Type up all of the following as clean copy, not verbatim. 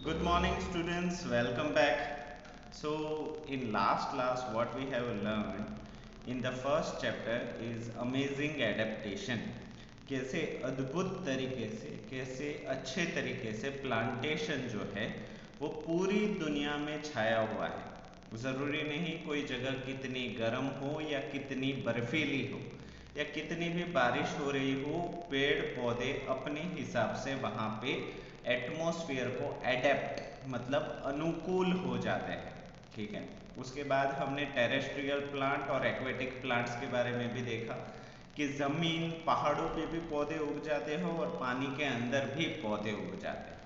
Good morning students, welcome back. So in last class what we have learned in the first chapter is amazing adaptation. कैसे अद्भुत तरीके से कैसे अच्छे तरीके से प्लांटेशन जो है वो पूरी दुनिया में छाया हुआ है। ज़रूरी नहीं कोई जगह कितनी गर्म हो या कितनी बर्फीली हो या कितनी भी बारिश हो रही हो, पेड़ पौधे अपने हिसाब से वहाँ पे एटमॉस्फेयर को एडेप्ट मतलब अनुकूल हो जाते हैं। ठीक है, उसके बाद हमने टेरेस्ट्रियल प्लांट और एक्वेटिक प्लांट्स के बारे में भी देखा कि ज़मीन पहाड़ों पे भी पौधे उग जाते हैं और पानी के अंदर भी पौधे उग जाते हैं।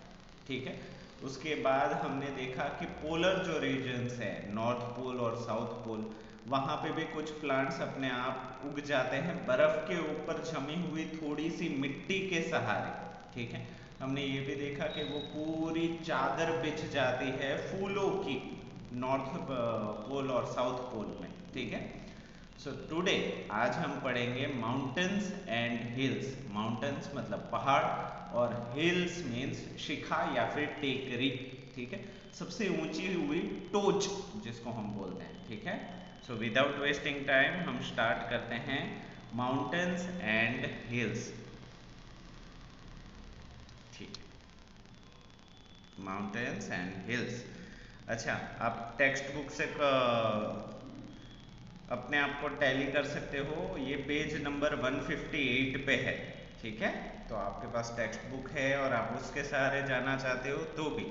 ठीक है, उसके बाद हमने देखा कि पोलर जो रीजन्स हैं, नॉर्थ पोल और साउथ पोल, वहाँ पे भी कुछ प्लांट्स अपने आप उग जाते हैं बर्फ़ के ऊपर जमी हुई थोड़ी सी मिट्टी के सहारे। ठीक है, हमने ये भी देखा कि वो पूरी चादर बिछ जाती है फूलों की नॉर्थ पोल और साउथ पोल में। ठीक है, सो टुडे आज हम पढ़ेंगे माउंटेन्स एंड हिल्स। माउंटेन्स मतलब पहाड़ और हिल्स मीन्स शिखा या फिर टेकरी। ठीक है, सबसे ऊंची हुई टोच जिसको हम बोलते हैं। ठीक है, सो विदाउट वेस्टिंग टाइम हम स्टार्ट करते हैं माउंटेन्स एंड हिल्स। ठीक, माउंटेन्स एंड हिल्स। अच्छा, आप टेक्स्ट बुक से अपने आप को टैली कर सकते हो, ये पेज नंबर 158 पे है। ठीक है, तो आपके पास टेक्स्ट बुक है और आप उसके सहारे जाना चाहते हो तो भी,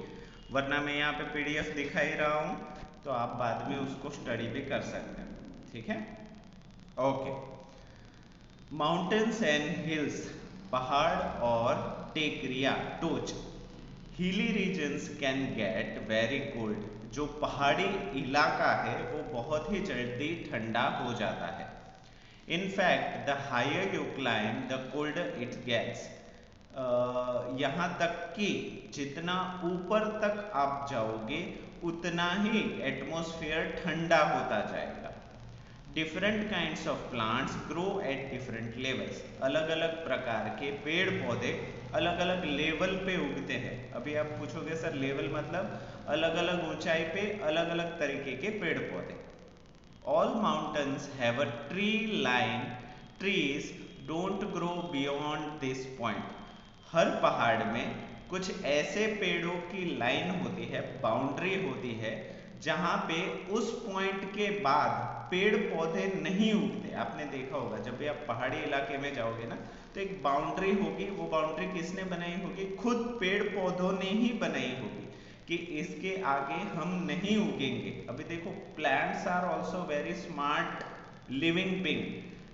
वरना मैं यहाँ पे पीडीएफ दिखा ही रहा हूँ तो आप बाद में उसको स्टडी भी कर सकते हैं। ठीक है, ओके। माउंटेन्स एंड हिल्स, पहाड़ और टेकरिया टोच। Hilly regions can get very cold, जो पहाड़ी इलाका है वो बहुत ही जल्दी ठंडा हो जाता है। In fact the higher you climb the colder it gets. यहाँ तक कि जितना ऊपर तक आप जाओगे उतना ही एटमॉस्फेयर ठंडा होता जाएगा। Different kinds of plants grow at different levels, अलग अलग प्रकार के पेड़ पौधे अलग अलग लेवल पे उगते हैं। अभी आप पूछोगे सर लेवल मतलब, अलग अलग ऊंचाई पे अलग अलग तरीके के पेड़ पौधे। All mountains have a tree line, trees don't grow beyond this point. हर पहाड़ में कुछ ऐसे पेड़ों की लाइन होती है, बाउंड्री होती है, जहां पे उस पॉइंट के बाद पेड़ पौधे नहीं उगते। आपने देखा होगा जब भी आप पहाड़ी इलाके में जाओगे ना, तो एक बाउंड्री होगी, वो बाउंड्री किसने बनाई होगी? खुद पेड़ पौधों ने ही बनाई होगी कि इसके आगे हम नहीं उगेंगे। अभी देखो, plants are also very smart living being,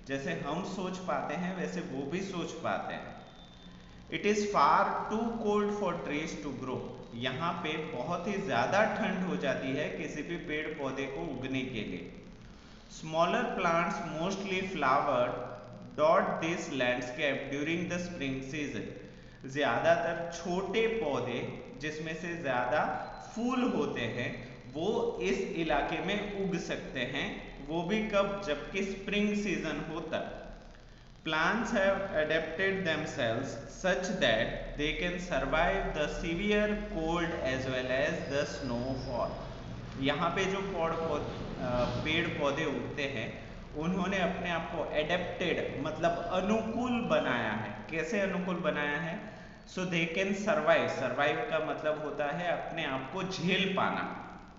जैसे हम सोच पाते हैं वैसे वो भी सोच पाते हैं। It is far too cold for trees to grow, यहाँ पे बहुत ही ज्यादा ठंड हो जाती है किसी भी पेड़ पौधे को उगने के लिए। Smaller plants mostly flower dot this landscape during the spring season. ज्यादातर छोटे पौधे जिसमें से ज्यादा फूल होते हैं वो इस इलाके में उग सकते हैं, वो भी कब? जबकि स्प्रिंग सीजन हो तब। Plants have adapted themselves such that they can survive the severe cold as well as the snowfall. यहाँ पे जो पेड़ पौधे उगते हैं उन्होंने अपने आप को एडेप्टेड मतलब अनुकूल बनाया है। कैसे अनुकूल बनाया है? सो दे कैन सर्वाइव। सर्वाइव का मतलब होता है अपने आप को झेल पाना।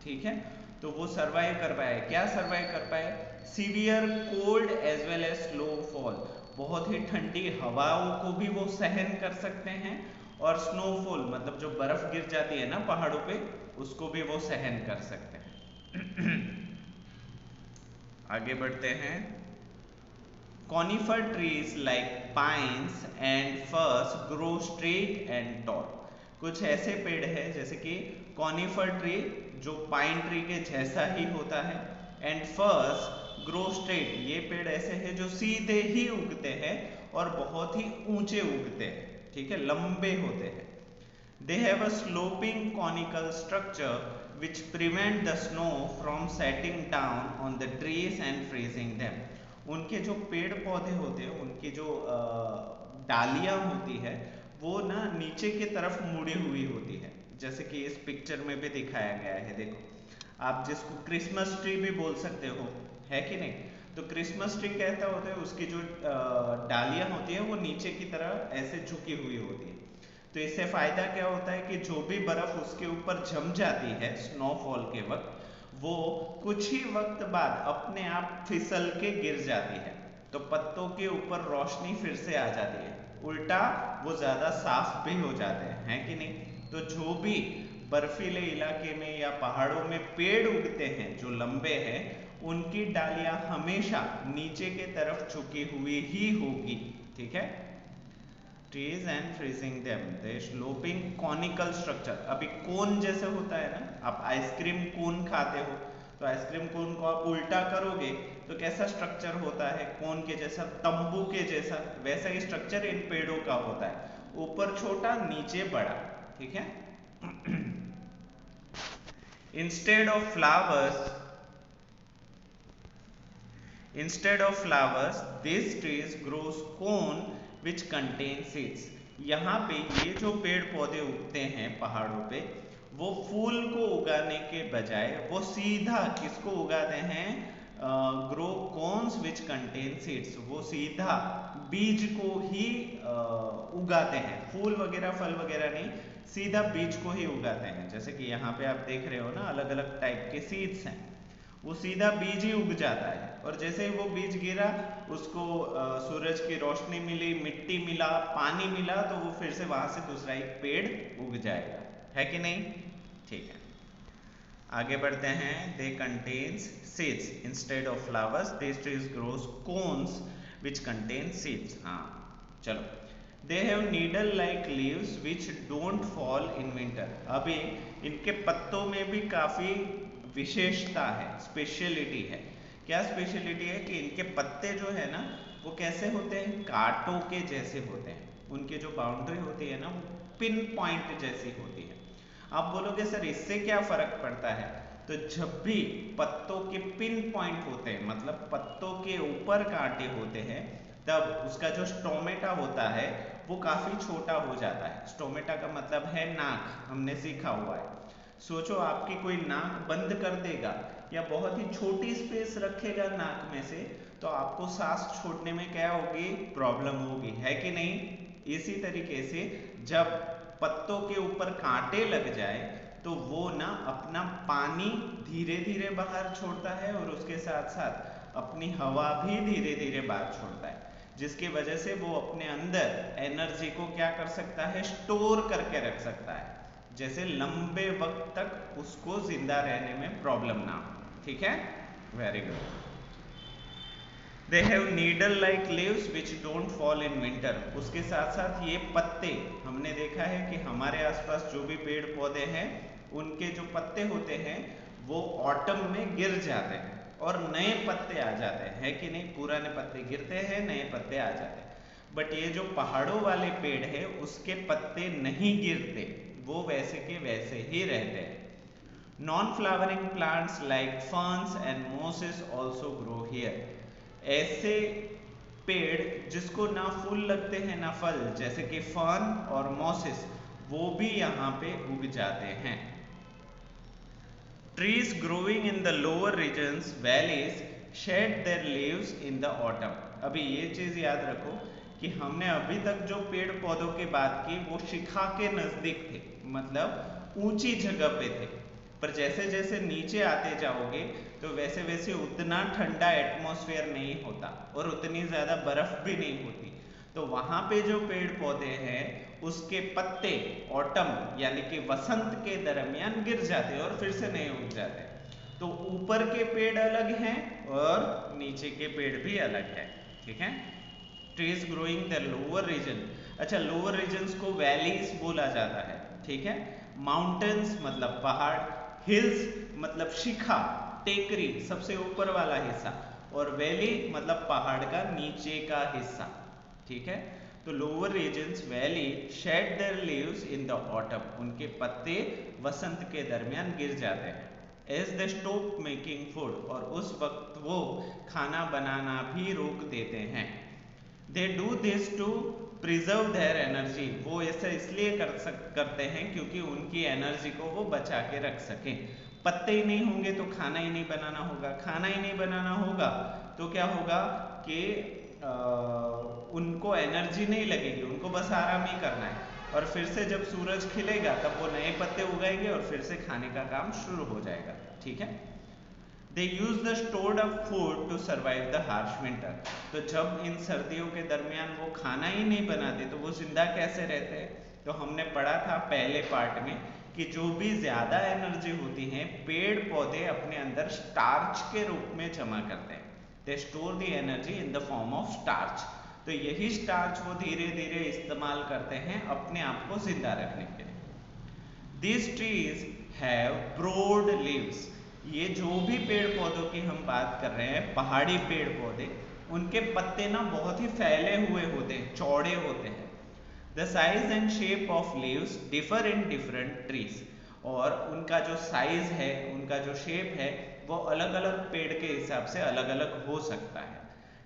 ठीक है, तो वो सर्वाइव कर पाए। क्या सर्वाइव कर पाए? Severe cold as well as snowfall, बहुत ही ठंडी हवाओं को भी वो सहन कर सकते हैं, और स्नोफॉल मतलब जो बर्फ गिर जाती है ना पहाड़ों पे, उसको भी वो सहन कर सकते हैं। आगे बढ़ते हैं। Conifer trees like pines and फर्स ग्रो स्ट्रेट एंड टॉल। कुछ ऐसे पेड़ हैं जैसे कि कॉनिफर ट्री जो पाइन ट्री के जैसा ही होता है, एंड फर्स ग्रो स्ट्रेट, ये पेड़ ऐसे हैं जो सीधे ही उगते हैं और बहुत ही ऊंचे उगते हैं। ठीक है, लंबे होते हैं। They have a sloping conical structure which prevent the snow from setting down on the trees and freezing them. उनके जो पेड़ पौधे होते हैं, उनकी जो डालियां होती है वो ना नीचे की तरफ मुड़ी हुई होती है, जैसे कि इस पिक्चर में भी दिखाया गया है। देखो, आप जिसको क्रिसमस ट्री भी बोल सकते हो, है कि नहीं? तो क्रिसमस ट्री कहता होता है, उसकी जो डालियां होती है वो नीचे की तरह ऐसे झुकी हुई होती है। तो इससे फायदा क्या होता है कि जो भी बर्फ उसके ऊपर जम जाती है स्नोफॉल के वक्त, वो कुछ ही वक्त बाद अपने आप फिसल के गिर जाती है, तो पत्तों के ऊपर रोशनी फिर से आ जाती है, उल्टा वो ज्यादा साफ भी हो जाते हैं, है कि नहीं? तो जो भी बर्फीले इलाके में या पहाड़ों में पेड़ उगते हैं जो लंबे हैं, उनकी डालियां हमेशा नीचे के तरफ झुकी हुई ही होगी, ठीक है? Trees and freezing them, they sloping conical structure. अभी कोन जैसे होता है ना, आप आइसक्रीम कोन खाते हो, तो आइसक्रीम कोन को आप उल्टा करोगे तो कैसा स्ट्रक्चर होता है? कोन के जैसा, तंबू के जैसा। वैसा ही स्ट्रक्चर इन पेड़ों का होता है, ऊपर छोटा नीचे बड़ा, ठीक है? Instead of flowers, these trees grows cone which contain seeds. यहाँ पे ये जो पेड़ पौधे उगते हैं पहाड़ों पे, वो फूल को उगाने के बजाय वो सीधा किसको उगाते हैं? Grow cones which contain seeds. वो सीधा बीज को ही उगाते हैं, फूल वगैरह फल वगैरह नहीं, सीधा बीज को ही उगाते हैं। जैसे कि यहाँ पे आप देख रहे हो ना, अलग अलग टाइप के सीड्स हैं, वो सीधा बीज ही उग जाता है, और जैसे ही वो बीज गिरा, उसको सूरज की रोशनी मिली, मिट्टी मिला, पानी मिला, तो वो फिर से वहां से दूसरा एक पेड़ उग जाएगा, है कि नहीं? ठीक है, आगे बढ़ते हैं। They contains seeds instead of flowers, this trees grows cones which contain seeds. हाँ, चलो। They have needle like leaves which don't fall in winter. अभी इनके पत्तों में भी काफी विशेषता है, स्पेशलिटी है। क्या स्पेशलिटी है? कि इनके पत्ते जो है ना, वो कैसे होते हैं? कांटों के जैसे होते हैं। उनकी जो बाउंड्री होती है ना, वो पिन पॉइंट जैसी होती है। आप बोलोगे सर इससे क्या फर्क पड़ता है? तो जब भी पत्तों के पिन पॉइंट होते हैं, मतलब पत्तों के ऊपर कांटे होते हैं, तब उसका जो स्टोमेटा होता है वो काफी छोटा हो जाता है। स्टोमेटा का मतलब है नाक, हमने सीखा हुआ है। सोचो, आपकी कोई नाक बंद कर देगा या बहुत ही छोटी स्पेस रखेगा नाक में से, तो आपको सांस छोड़ने में क्या होगी? प्रॉब्लम होगी, है कि नहीं? इसी तरीके से जब पत्तों के ऊपर कांटे लग जाए, तो वो ना अपना पानी धीरे धीरे बाहर छोड़ता है, और उसके साथ साथ अपनी हवा भी धीरे धीरे बाहर छोड़ता है, जिसकी वजह से वो अपने अंदर एनर्जी को क्या कर सकता है? स्टोर करके रख सकता है, जैसे लंबे वक्त तक उसको जिंदा रहने में प्रॉब्लम ना हो, ठीक है? Very good. They have needle like leaves which don't fall in winter. उसके साथ साथ ये पत्ते, हमने देखा है कि हमारे आसपास जो भी पेड़ पौधे हैं, उनके जो पत्ते होते हैं वो ऑटम में गिर जाते हैं और नए पत्ते आ जाते हैं, है कि नहीं? पुराने पत्ते गिरते हैं, नए पत्ते आ जाते हैं। बट ये जो पहाड़ों वाले पेड़ है, उसके पत्ते नहीं गिरते, वो वैसे के वैसे ही रहते हैं। Non flowering plants like ferns and mosses also grow here. ऐसे पेड़ जिसको ना फूल लगते हैं ना फल, जैसे कि फर्न और मॉसेस, वो भी यहाँ पे उग जाते हैं। Trees growing in the lower regions, valleys, shed their leaves in the autumn. अभी ये चीज याद रखो कि हमने अभी तक जो पेड़ पौधों की बात की वो शिखा के नजदीक थे, मतलब ऊंची जगह पे थे। पर जैसे जैसे नीचे आते जाओगे तो वैसे वैसे उतना ठंडा एटमॉस्फेयर नहीं होता और उतनी ज्यादा बर्फ भी नहीं होती। तो वहां पे जो पेड़ पौधे हैं उसके पत्ते ऑटम यानी कि वसंत के दरमियान गिर जाते हैं और फिर से नए उग जाते हैं। तो ऊपर के पेड़ अलग हैं और नीचे के पेड़ भी अलग है, ठीक है? Trees growing the lower region. अच्छा, लोअर रीजन्स को वैलीज बोला जाता है, ठीक है? माउंटेन्स मतलब पहाड़, हिल्स मतलब शिखा, टेकरी, सबसे ऊपर वाला हिस्सा, और वैली मतलब पहाड़ का नीचे का हिस्सा, ठीक है? तो lower regions valley shed their leaves in the autumn, उनके पत्ते वसंत के दरमियान गिर जाते हैं। As they stop making food, और उस वक्त वो खाना बनाना भी रोक देते हैं। They do this to preserve their energy, वो ऐसा इसलिए करते हैं क्योंकि उनकी एनर्जी को वो बचा के रख सकें। पत्ते ही नहीं होंगे तो खाना ही नहीं बनाना होगा, खाना ही नहीं बनाना होगा तो क्या होगा कि उनको एनर्जी नहीं लगेगी, उनको बस आराम ही करना है, और फिर से जब सूरज खिलेगा तब वो नए पत्ते उगाएंगे और फिर से खाने का काम शुरू हो जाएगा। ठीक है, they use the stored up food to survive the harsh winter, तो जब इन सर्दियों के दरमियान वो खाना ही नहीं बनाते तो वो जिंदा कैसे रहते हैं? तो हमने पढ़ा था पहले पार्ट में कि जो भी ज्यादा एनर्जी होती है पेड़ पौधे अपने अंदर स्टार्च के रूप में जमा करते हैं, they store the energy in the form of starch, तो यही स्टार्च वो धीरे धीरे इस्तेमाल करते हैं अपने आप को जिंदा रखने के लिए। These trees have broad leaves, ये जो भी पेड़ पौधों की हम बात कर रहे हैं, पहाड़ी पेड़ पौधे, उनके पत्ते ना बहुत ही फैले हुए होते हैं, चौड़े होते हैं। The size and shape of leaves differ in different trees, और उनका जो साइज है, उनका जो शेप है, वो अलग अलग पेड़ के हिसाब से अलग अलग हो सकता है।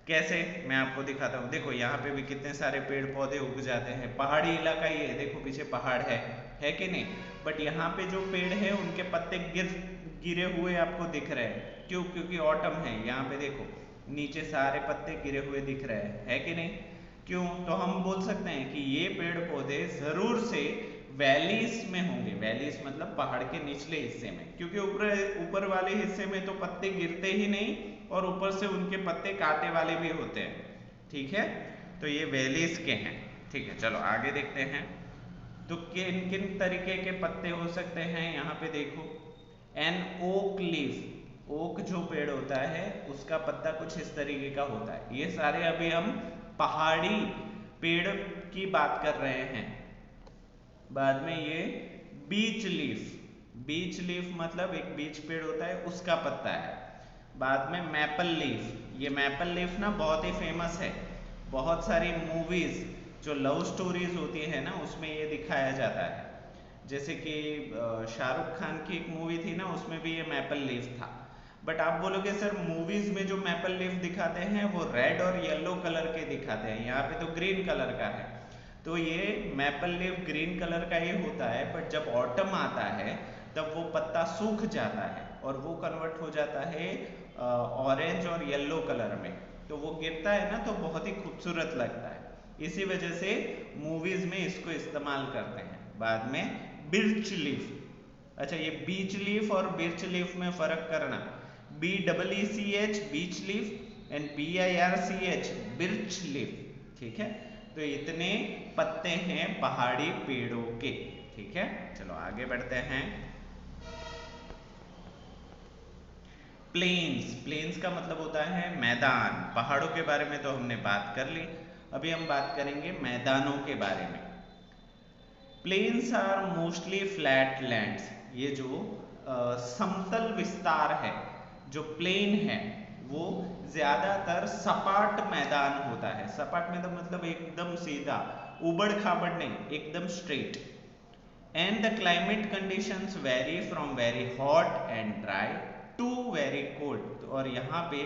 कैसे, मैं आपको दिखाता हूँ। देखो यहाँ पे भी कितने सारे पेड़ पौधे उग जाते हैं, पहाड़ी इलाका ही है, देखो पीछे पहाड़ है कि नहीं, बट यहाँ पे जो पेड़ है उनके पत्ते गिरे हुए आपको दिख रहे हैं, क्यों? क्योंकि ऑटम है, यहाँ पे देखो नीचे सारे पत्ते गिरे हुए दिख रहे हैं, है कि नहीं? क्यों? तो हम बोल सकते हैं कि ये पेड़ पौधे जरूर से वैलीज में होंगे, वैलीज मतलब पहाड़ के निचले हिस्से में, क्योंकि ऊपर वाले हिस्से में तो पत्ते गिरते ही नहीं और ऊपर से उनके पत्ते कांटे वाले भी होते हैं। ठीक है, तो ये वैलीज के हैं। ठीक है, चलो आगे देखते हैं। तो किन किन तरीके के पत्ते हो सकते हैं? यहाँ पे देखो, एन ओक लीफ, ओक जो पेड़ होता है उसका पत्ता कुछ इस तरीके का होता है। ये सारे अभी हम पहाड़ी पेड़ की बात कर रहे हैं। बाद में ये बीच लीफ, बीच लीफ मतलब एक बीच पेड़ होता है उसका पत्ता है। बाद में मैपल लीफ, ये मैपल लीफ ना बहुत ही फेमस है, बहुत सारी मूवीज जो लव स्टोरीज होती है ना उसमें ये दिखाया जाता है। जैसे कि शाहरुख खान की एक मूवी थी ना, उसमें भी ये मैपल लीफ था। बट आप बोलोगे सर मूवीज में जो मैपल लीफ दिखाते हैं वो रेड और येलो कलर के दिखाते हैं, यहाँ पे तो ग्रीन कलर का है। तो ये मैपल लीफ ग्रीन कलर का ही होता है, बट जब ऑटम आता है तब वो पत्ता सूख जाता है और वो कन्वर्ट हो जाता है ऑरेंज और येलो कलर में, तो वो गिरता है ना तो बहुत ही खूबसूरत लगता है, इसी वजह से मूवीज में इसको इस्तेमाल करते हैं। बाद में बिर्च लीफ, अच्छा ये बीच लीफ और बिर्च लीफ में फर्क करना, BEECH beach leaf and BIRCH birch leaf. ठीक है, तो इतने पत्ते हैं पहाड़ी पेड़ों के। ठीक है, चलो आगे बढ़ते हैं। प्लेन्स, प्लेन्स का मतलब होता है मैदान। पहाड़ों के बारे में तो हमने बात कर ली, अभी हम बात करेंगे मैदानों के बारे में। Plains are mostly flat lands, ये जो समतल विस्तार है, जो प्लेन है, वो ज्यादातर सपाट मैदान होता है। सपाट मैदान मतलब एकदम सीधा, उबड़ खाबड़ नहीं, एकदम straight. And the climate conditions vary from very hot and dry to very cold, और यहाँ पे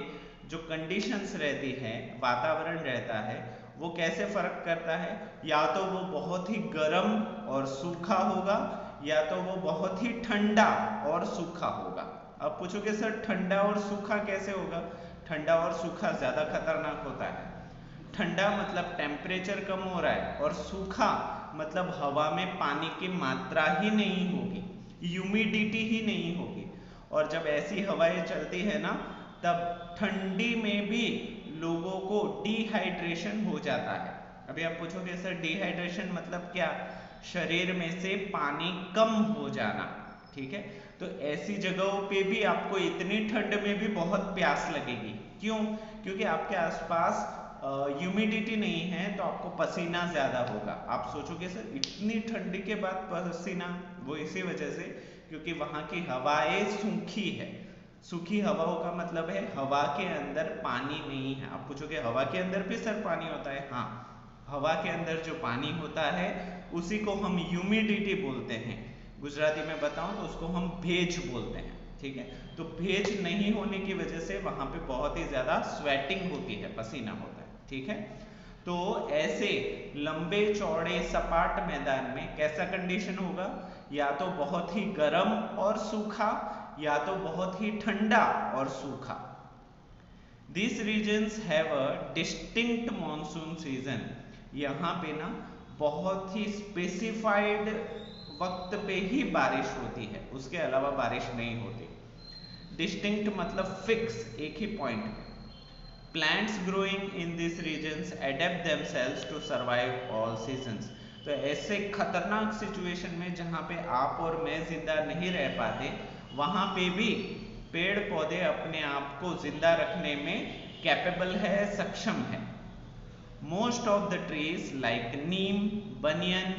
जो कंडीशंस रहती है, वातावरण रहता है, वो कैसे फर्क करता है? या तो वो बहुत ही गर्म और सूखा होगा, या तो वो बहुत ही ठंडा और सूखा होगा। अब पूछोगे सर ठंडा और सूखा कैसे होगा? ठंडा और सूखा ज्यादा खतरनाक होता है। ठंडा मतलब टेम्परेचर कम हो रहा है, और सूखा मतलब हवा में पानी की मात्रा ही नहीं होगी, ह्यूमिडिटी ही नहीं होगी। और जब ऐसी हवाएं चलती है ना, तब ठंडी में भी लोगों को डिहाइड्रेशन हो जाता है। अभी आप पूछोगे सर डिहाइड्रेशन मतलब क्या? शरीर में से पानी कम हो जाना। ठीक है, तो ऐसी जगहों पे भी आपको इतनी ठंड में भी बहुत प्यास लगेगी। क्यों? क्योंकि आपके आसपास ह्यूमिडिटी नहीं है, तो आपको पसीना ज्यादा होगा। आप सोचोगे सर इतनी ठंडी के बाद पसीना, वो इसी वजह से क्योंकि वहां की हवाएं सूखी है। सूखी हवाओं का मतलब है हवा के अंदर पानी नहीं है। आप पूछोगे हवा के अंदर भी सर पानी होता है? हाँ, हवा के अंदर जो पानी होता है उसी को हम ह्यूमिडिटी बोलते हैं। गुजराती में बताऊं तो उसको हम भेज बोलते हैं। ठीक है, तो भेज नहीं होने की वजह से वहां पे बहुत ही ज्यादा स्वेटिंग होती है, पसीना होता है। ठीक है, तो ऐसे लंबे चौड़े सपाट मैदान में कैसा कंडीशन होगा, या तो बहुत ही गर्म और सूखा या तो बहुत ही ठंडा और सूखा। These regions have a distinct monsoon season। यहाँ पे ना बहुत ही स्पेसिफाइड वक्त पे ही बारिश होती है, उसके अलावा बारिश नहीं होती। डिस्टिंक्ट मतलब फिक्स, एक ही पॉइंट पे। Plants growing in this regions adapt themselves to survive all seasons. तो ऐसे खतरनाक सिचुएशन में जहाँ पे आप और मैं जिंदा नहीं रह पाते, वहाँ पे भी पेड़ पौधे अपने आप को जिंदा रखने में कैपेबल है, सक्षम है। Most of the trees like neem, banyan,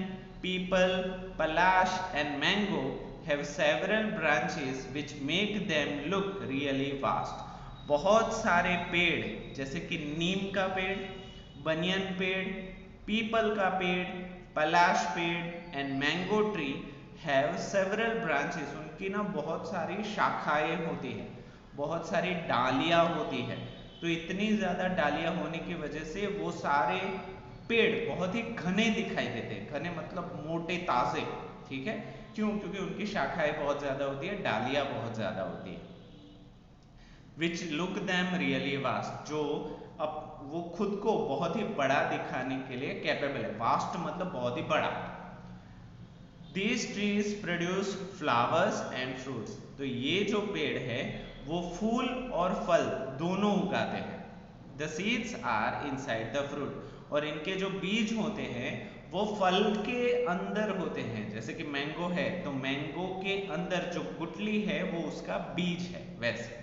peepal, palash and mango have several branches which make them look really vast। बहुत सारे पेड़ जैसे कि नीम का पेड़, बनियन पेड़, पीपल का पेड़, पलाश पेड़ and mango tree have several branches. उनकी ना बहुत सारी शाखाएं होती है, बहुत सारी डालियां होती है। तो इतनी ज्यादा डालियां होने की वजह से वो सारे पेड़ बहुत ही घने दिखाई देते हैं। घने मतलब मोटे, ताजे, ठीक है। क्यों? क्योंकि उनकी शाखाएं बहुत ज्यादा होती है, डालियां बहुत ज्यादा होती है। Which look them really vast, जो अब वो खुद को बहुत ही बड़ा दिखाने के लिए कैपेबल है। वास्ट मतलब बहुत ही बड़ा। These trees produce flowers and fruits। तो ये जो पेड़ है वो फूल और फल दोनों उगाते हैं। The seeds are inside the fruit। और इनके जो बीज होते हैं वो फल के अंदर होते हैं। जैसे कि मैंगो है तो मैंगो के अंदर जो गुठली है वो उसका बीज है, वैसे।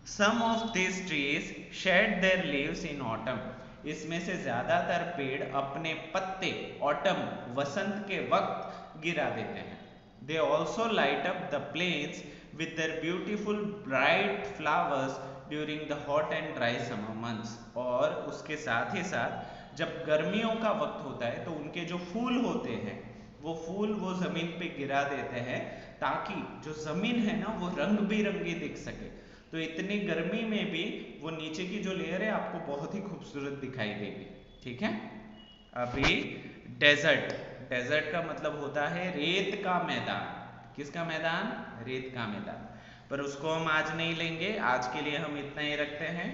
Some of these trees shed their leaves in autumn। इसमें से ज्यादातर पेड़ अपने पत्ते ऑटम, वसंत के वक्त गिरा देते हैं। They also light up the plains with their beautiful bright flowers during the hot and dry summer months। और उसके साथ ही साथ जब गर्मियों का वक्त होता है तो उनके जो फूल होते हैं वो फूल वो जमीन पे गिरा देते हैं ताकि जो जमीन है ना वो रंग बिरंगी दिख सके। तो इतनी गर्मी में भी वो नीचे की जो लेयर है आपको बहुत ही खूबसूरत दिखाई देगी, ठीक है। अभी डेजर्ट, डेजर्ट का मतलब होता है रेत का मैदान। किसका मैदान? रेत का मैदान। पर उसको हम आज नहीं लेंगे, आज के लिए हम इतना ही रखते हैं,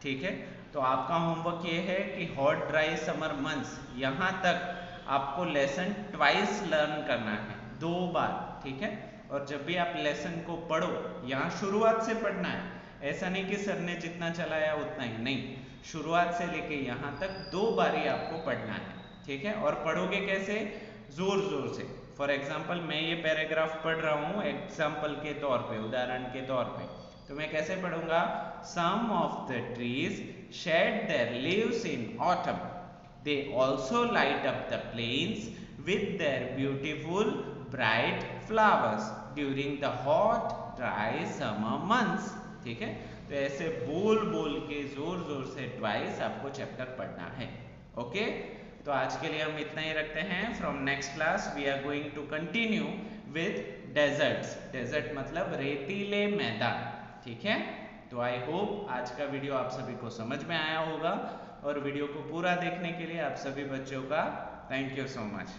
ठीक है। तो आपका होमवर्क ये है कि हॉट ड्राई समर मंथ्स, यहाँ तक आपको लेसन ट्वाइस लर्न करना है, 2 बार, ठीक है। और जब भी आप लेसन को पढ़ो, यहाँ शुरुआत से पढ़ना है। ऐसा नहीं कि सर ने जितना चलाया उतना ही, नहीं, शुरुआत से लेके यहाँ तक 2 बारी आपको पढ़ना है, ठीक है। और पढ़ोगे कैसे? जोर जोर से। फॉर एग्जाम्पल मैं ये पैराग्राफ पढ़ रहा हूँ एग्जाम्पल के तौर पे, उदाहरण के तौर पे, तो मैं कैसे पढ़ूंगा? Some of the trees shed their leaves in autumn, they also light up the plains with their beautiful bright flowers during the hot dry summer months। ठीक है, तो ऐसे बोल बोल के जोर जोर से ट्वाइस आपको चैप्टर पढ़ना है। ओके, तो आज के लिए हम इतना ही रखते हैं। From next class we are going to continue with deserts. Desert मतलब रेतीले मैदान, ठीक है। तो आई होप आज का वीडियो आप सभी को समझ में आया होगा, और वीडियो को पूरा देखने के लिए आप सभी बच्चों का थैंक यू सो मच।